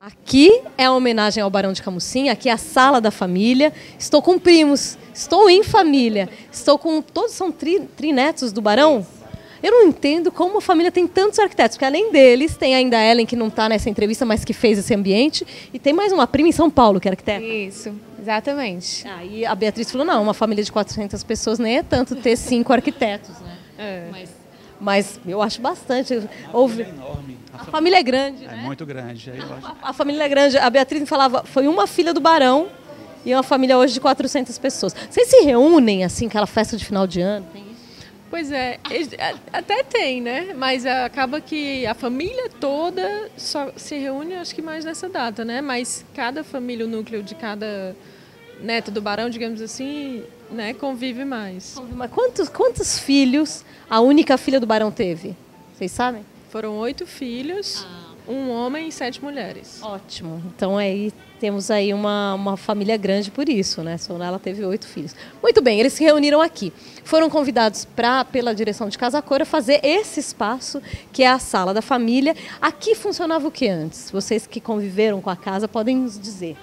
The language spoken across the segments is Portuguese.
Aqui é a homenagem ao Barão de Camusim, aqui é a sala da família. Estou com primos, estou em família, estou com... Todos são trinetos do Barão? Eu não entendo como a família tem tantos arquitetos, porque além deles, tem ainda a Ellen, que não está nessa entrevista, mas que fez esse ambiente, e tem mais uma prima em São Paulo, que é arquiteta. Isso, exatamente. Aí a Beatriz falou, não, uma família de 400 pessoas nem é tanto ter 5 arquitetos, né? É. Mas eu acho bastante. É enorme. A família é grande, né? É muito grande. Aí eu acho. A família é grande. A Beatriz me falava, foi uma filha do Barão e uma família hoje de 400 pessoas. Vocês se reúnem, assim, aquela festa de final de ano? Tem isso? Pois é, até tem, né? Mas acaba que a família toda só se reúne, acho que mais nessa data, né? Mas cada família, o núcleo de cada neto do Barão, digamos assim, né, convive mais. Mas quantos filhos a única filha do Barão teve? Vocês sabem? Foram 8 filhos, um homem e 7 mulheres. Ótimo. Então aí temos aí uma família grande por isso, né? Só ela teve 8 filhos. Muito bem, eles se reuniram aqui. Foram convidados pela direção de Casa Cor a fazer esse espaço, que é a sala da família. Aqui funcionava o que antes? Vocês que conviveram com a casa podem nos dizer.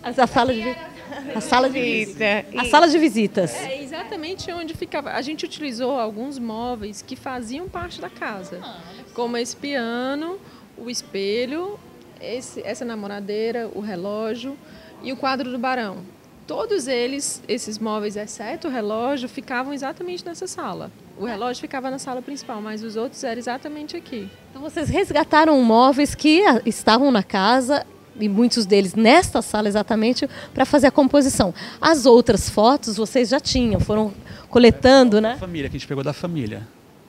A sala de visita. A sala de visitas. É exatamente onde ficava. A gente utilizou alguns móveis que faziam parte da casa, como esse piano, o espelho, essa namoradeira, o relógio e o quadro do Barão. Todos eles, esses móveis, exceto o relógio, ficavam exatamente nessa sala. O relógio ficava na sala principal, mas os outros eram exatamente aqui. Então vocês resgataram móveis que estavam na casa, e muitos deles nesta sala exatamente, para fazer a composição. As outras fotos vocês já tinham, foram coletando, né? A família, que a gente pegou da família.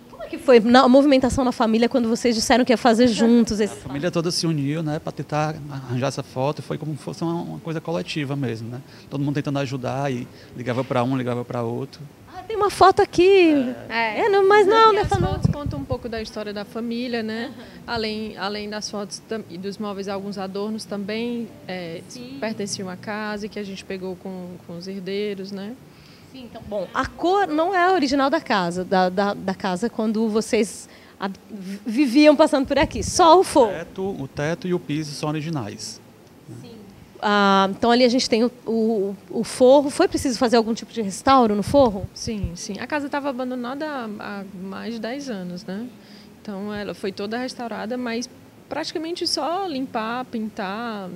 Como é que foi a movimentação na família quando vocês disseram que ia fazer juntos? A família toda se uniu, né, para tentar arranjar essa foto, e foi como se fosse uma coisa coletiva mesmo, né? Todo mundo tentando ajudar, e ligava para um, ligava para outro. Tem uma foto aqui. Não, mas não, as fotos contam um pouco da história da família, né? Além das fotos e dos móveis, alguns adornos também pertenciam à casa e que a gente pegou com os herdeiros, né? Sim, então, bom, a cor não é a original da casa, da casa quando vocês viviam passando por aqui, só o forro. O teto e o piso são originais. Então ali a gente tem o forro. Foi preciso fazer algum tipo de restauro no forro? Sim, sim. A casa estava abandonada há mais de 10 anos, né? Então ela foi toda restaurada, mas praticamente só limpar, pintar,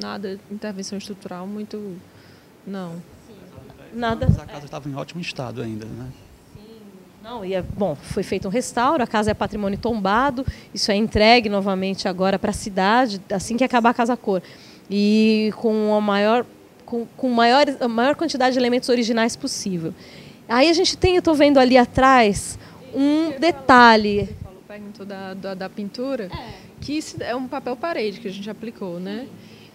nada, intervenção estrutural, muito... não. Nada. Mas a casa estava em ótimo estado ainda, né? Não, bom, foi feito um restauro, a casa é patrimônio tombado, isso é entregue novamente agora para a cidade, assim que acabar a Casa Cor. E com a maior quantidade de elementos originais possível. Aí a gente tem, eu estou vendo ali atrás, um detalhe. Você perguntou da pintura, que isso é um papel parede que a gente aplicou, né?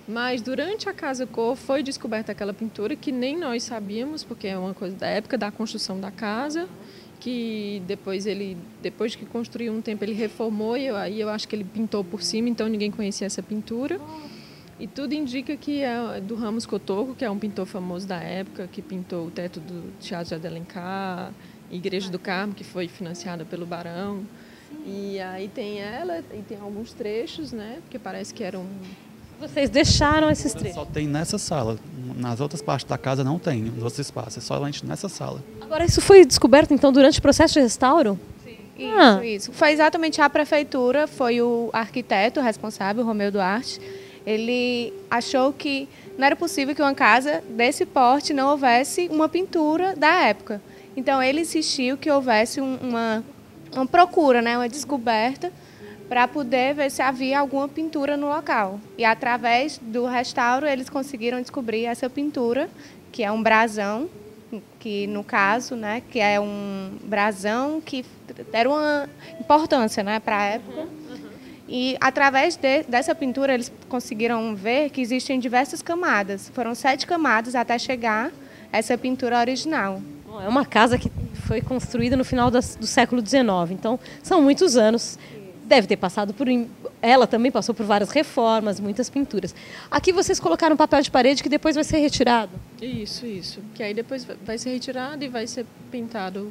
Mas durante a Casa Cor foi descoberta aquela pintura que nem nós sabíamos, porque é uma coisa da época da construção da casa, que depois que construiu um tempo, ele reformou e aí eu acho que ele pintou por cima, então ninguém conhecia essa pintura. E tudo indica que é do Ramos Cotoco, que é um pintor famoso da época, que pintou o teto do Teatro de Alencar, Igreja do Carmo, que foi financiada pelo Barão. E aí tem ela, e tem alguns trechos, né? Porque parece que eram... Vocês deixaram esses trechos? Só tem nessa sala. Nas outras partes da casa não tem, nos outros espaços. É só nessa sala. Agora, isso foi descoberto, então, durante o processo de restauro? Sim. Isso. Foi exatamente a prefeitura, foi o arquiteto responsável, Romeu Duarte. Ele achou que não era possível que uma casa desse porte não houvesse uma pintura da época. Então, ele insistiu que houvesse uma procura, né, uma descoberta, para poder ver se havia alguma pintura no local. E, através do restauro, eles conseguiram descobrir essa pintura, que é um brasão, que, no caso, né, que é um brasão que era uma importância, né, para a época. E, através dessa pintura, eles conseguiram ver que existem diversas camadas. Foram 7 camadas até chegar essa pintura original. É uma casa que foi construída no final do século XIX, então são muitos anos. Deve ter passado por... Ela também passou por várias reformas, muitas pinturas. Aqui vocês colocaram papel de parede que depois vai ser retirado? Isso. Que aí depois vai ser retirado e vai ser pintado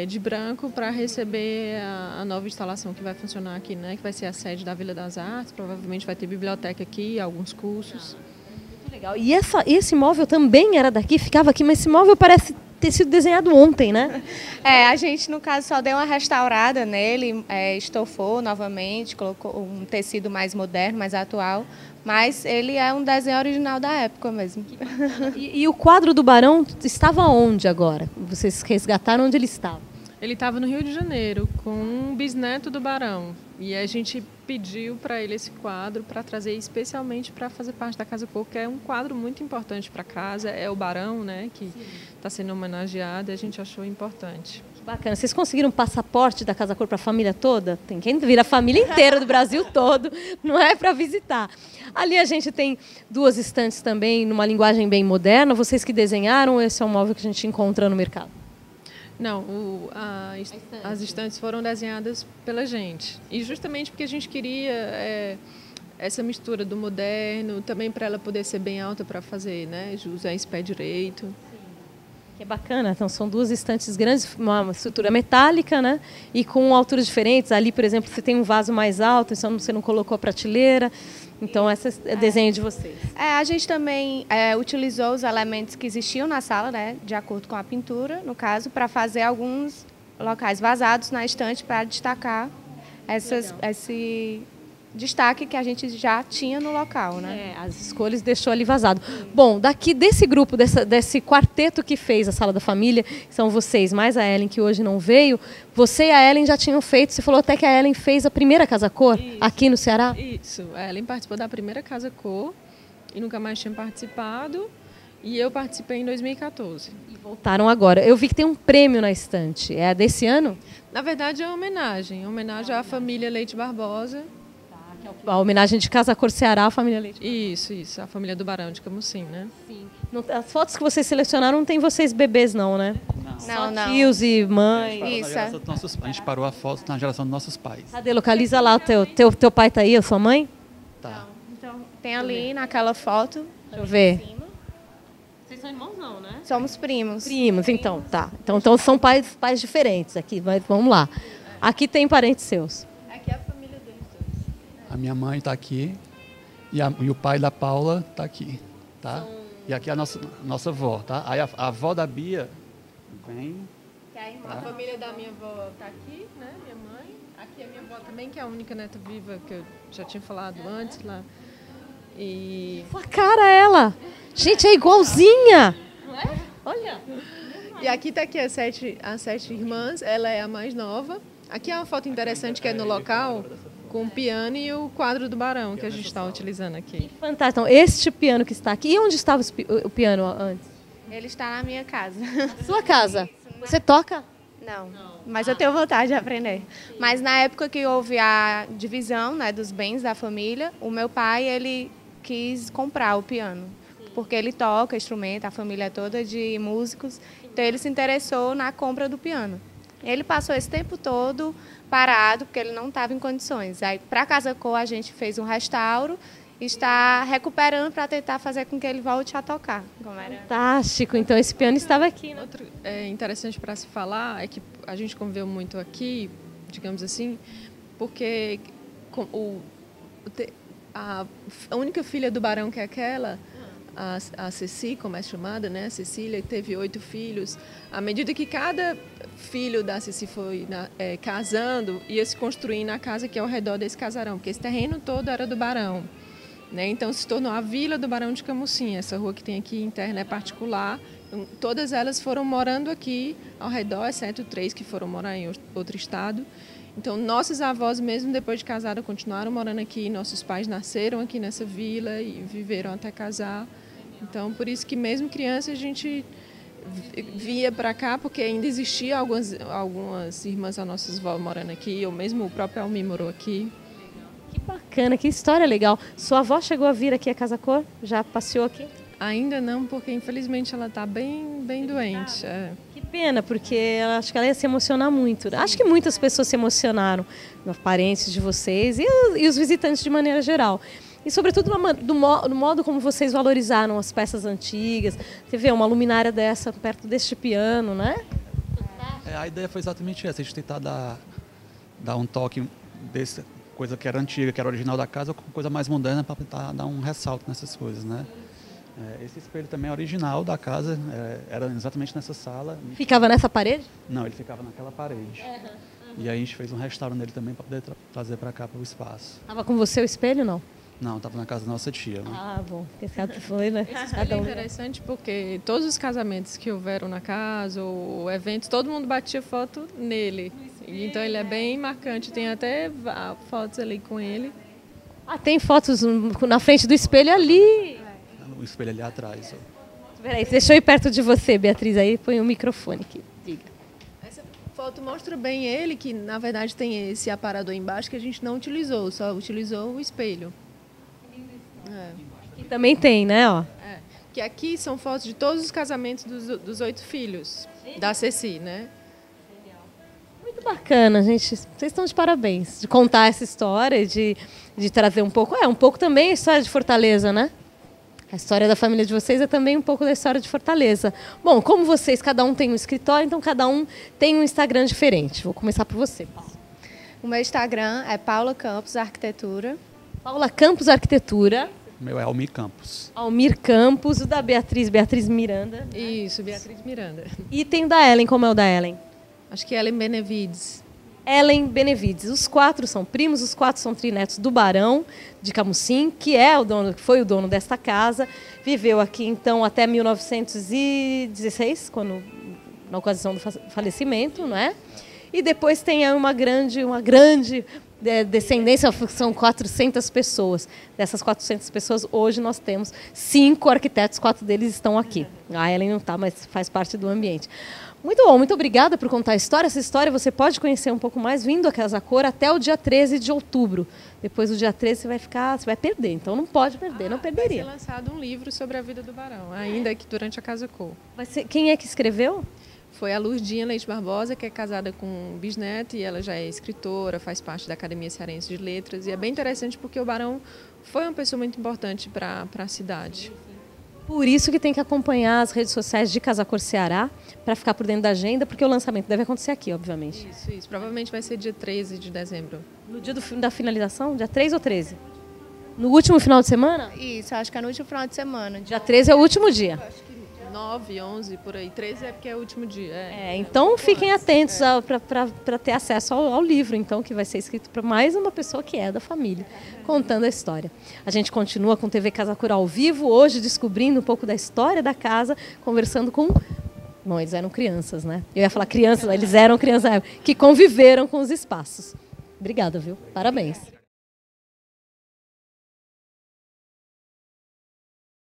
de branco para receber a nova instalação que vai funcionar aqui, né? Que vai ser a sede da Vila das Artes. Provavelmente vai ter biblioteca aqui, alguns cursos. Muito legal. E esse móvel também era daqui, ficava aqui, mas esse móvel parece ter sido desenhado ontem, né? A gente, no caso, só deu uma restaurada nele, estofou novamente, colocou um tecido mais moderno, mais atual, mas ele é um desenho original da época mesmo. E o quadro do Barão estava onde agora? Vocês resgataram onde ele estava? Ele estava no Rio de Janeiro, com um bisneto do Barão. E a gente pediu para ele esse quadro para trazer especialmente para fazer parte da Casa Cor, que é um quadro muito importante para a casa. É o Barão, né, que está sendo homenageado, e a gente achou importante. Que bacana. Vocês conseguiram um passaporte da Casa Cor para a família toda? Tem quem vira a família inteira do Brasil todo, não é para visitar. Ali a gente tem 2 estantes também, numa linguagem bem moderna. Vocês que desenharam, esse é um móvel que a gente encontra no mercado? Não, as estantes foram desenhadas pela gente. E justamente porque a gente queria essa mistura do moderno, também para ela poder ser bem alta para fazer, né? Usar esse pé direito. Que é bacana. Então, são 2 estantes grandes, uma estrutura metálica, né? E com alturas diferentes. Ali, por exemplo, você tem um vaso mais alto, então você não colocou a prateleira. Então, esse é o desenho de vocês. A gente também utilizou os elementos que existiam na sala, né, de acordo com a pintura, no caso, para fazer alguns locais vazados na estante para destacar esse destaque que a gente já tinha no local, né? As escolhas deixou ali vazado. Bom, daqui desse grupo, desse quarteto que fez a Sala da Família, são vocês, mais a Ellen, que hoje não veio, você e a Ellen já tinham feito, você falou até que a Ellen fez a primeira Casa Cor aqui no Ceará? Isso, a Ellen participou da primeira Casa Cor e nunca mais tinha participado, e eu participei em 2014. E voltaram agora. Eu vi que tem um prêmio na estante, é desse ano? Na verdade é uma homenagem à família Leite Barbosa. A homenagem de Casa Cor Ceará à família Leite. Isso, a família do Barão de Camusim, né? Sim. As fotos que vocês selecionaram não tem vocês bebês não, né? Não. Tios e mães. A gente parou a foto na geração dos nossos pais. Cadê? Localiza lá, teu pai tá aí, a sua mãe? Tá. Então, tem ali naquela foto. Deixa eu ver. Vocês são irmãos não, né? Somos primos. Primos, então, tá. Então são pais diferentes aqui, vamos lá. Aqui tem parentes seus. Aqui é a família deles dois. A minha mãe está aqui e o pai da Paula está aqui, tá? E aqui é a nossa avó, tá? Aí a avó da Bia vem... A família da minha avó está aqui, né? Minha mãe. Aqui é a minha avó também, que é a única neta viva que eu já tinha falado antes lá. E... Sua cara, ela! Gente, é igualzinha! Não é? Olha! E aqui está aqui as 7 irmãs, ela é a mais nova. Aqui é uma foto interessante que é no local, com o piano e o quadro do Barão que a gente está utilizando aqui. Fantástico. Então, este piano que está aqui, e onde estava o piano antes? Ele está na minha casa. Sua casa? Você toca? Não, mas eu tenho vontade de aprender. Mas na época que houve a divisão, né, dos bens da família, o meu pai, ele quis comprar o piano, porque ele toca instrumento, a família é toda de músicos, então ele se interessou na compra do piano. Ele passou esse tempo todo parado, porque ele não estava em condições. Aí, para a Casa Cor, a gente fez um restauro e está recuperando para tentar fazer com que ele volte a tocar. Fantástico. Então, esse piano estava aqui, né? Outro interessante para se falar é que a gente conviveu muito aqui, digamos assim, porque a única filha do Barão, que é aquela... A Ceci, como é chamada, né? A Cecília, teve 8 filhos. À medida que cada filho da Ceci foi casando, ia se construindo a casa que é ao redor desse casarão, porque esse terreno todo era do Barão, né? Então se tornou a Vila do Barão de Camusim. Essa rua que tem aqui interna é particular. Então, todas elas foram morando aqui ao redor, exceto 3 que foram morar em outro estado. Então, nossos avós, mesmo depois de casados, continuaram morando aqui. Nossos pais nasceram aqui nessa vila e viveram até casar. Então, por isso que mesmo criança a gente via para cá, porque ainda existia algumas irmãs das nossas avós morando aqui, ou mesmo o próprio Almir morou aqui. Que bacana, que história legal. Sua avó chegou a vir aqui a Casa Cor? Já passeou aqui? Ainda não, porque infelizmente ela está bem doente. Que pena, porque acho que ela ia se emocionar muito. Acho que muitas pessoas se emocionaram, os parentes de vocês e os visitantes de maneira geral. E, sobretudo, do modo como vocês valorizaram as peças antigas. Você vê uma luminária dessa perto deste piano, né? A ideia foi exatamente essa, a gente tentar dar um toque dessa coisa que era antiga, que era original da casa, com coisa mais moderna, para tentar dar um ressalto nessas coisas, né? Esse espelho também é original da casa, era exatamente nessa sala. Ficava nessa parede? Não, ele ficava naquela parede. E aí a gente fez um restauro nele também para poder trazer para cá, para o espaço. Estava com você o espelho, não? Não, estava na casa da nossa tia. Né? Ah, bom. Esse foi, né? Esse espelho é interessante porque todos os casamentos que houveram na casa, ou eventos, todo mundo batia foto nele. Então ele é bem marcante, tem até fotos ali com ele. Ah, tem fotos na frente do espelho ali. O espelho ali atrás. Peraí, deixa eu ir perto de você, Beatriz, aí põe o microfone aqui. Diga. Essa foto mostra bem ele, que na verdade tem esse aparador embaixo que a gente não utilizou, só utilizou o espelho. E também tem, né? Ó. Que aqui são fotos de todos os casamentos dos 8 filhos da Ceci, né? Muito bacana, gente. Vocês estão de parabéns de contar essa história, de trazer um pouco também a história de Fortaleza, né? A história da família de vocês é também um pouco da história de Fortaleza. Bom, como vocês, cada um tem um escritório, então cada um tem um Instagram diferente. Vou começar por você, Paula. O meu Instagram é Paula Campos Arquitetura. Paula Campos Arquitetura. O meu é Almir Campos. Almir Campos. O da Beatriz Miranda. Isso, Beatriz Miranda. E tem o da Ellen, como é o da Ellen? Acho que é Ellen Benevides. Ellen Benevides. Os 4 são primos, os 4 são trinetos do Barão de Camusim, que foi o dono desta casa. Viveu aqui, então, até 1916, na ocasião do falecimento, não é? E depois tem uma grande descendência, são 400 pessoas. Dessas 400 pessoas, hoje nós temos 5 arquitetos, 4 deles estão aqui. A Ellen não está, mas faz parte do ambiente. Muito bom, muito obrigada por contar a história. Essa história você pode conhecer um pouco mais vindo a Casa Cor até o dia 13 de outubro. Depois do dia 13 você vai perder, então não pode perder, não perderia. Vai ser lançado um livro sobre a vida do Barão, ainda que durante a Casa Cor. Quem é que escreveu? Foi a Lurdinha Leite Barbosa, que é casada com um bisneto, e ela já é escritora, faz parte da Academia Cearense de Letras. E é bem interessante porque o Barão foi uma pessoa muito importante para a cidade. Por isso que tem que acompanhar as redes sociais de Casa Cor Ceará, para ficar por dentro da agenda, porque o lançamento deve acontecer aqui, obviamente. Isso. Provavelmente vai ser dia 13 de dezembro. No dia da finalização? Dia 3 ou 13? No último final de semana? Isso, acho que é no último final de semana. Dia 13 é o último dia. Acho que 9, 11, por aí. 13 é porque é o último dia. Então fiquem atentos para ter acesso ao livro, então, que vai ser escrito por mais uma pessoa que é da família, contando a história. A gente continua com TV Casa Cor ao vivo, hoje descobrindo um pouco da história da casa, conversando com... Bom, eles eram crianças, né? Eu ia falar crianças, eles eram crianças que conviveram com os espaços. Obrigada, viu? Parabéns.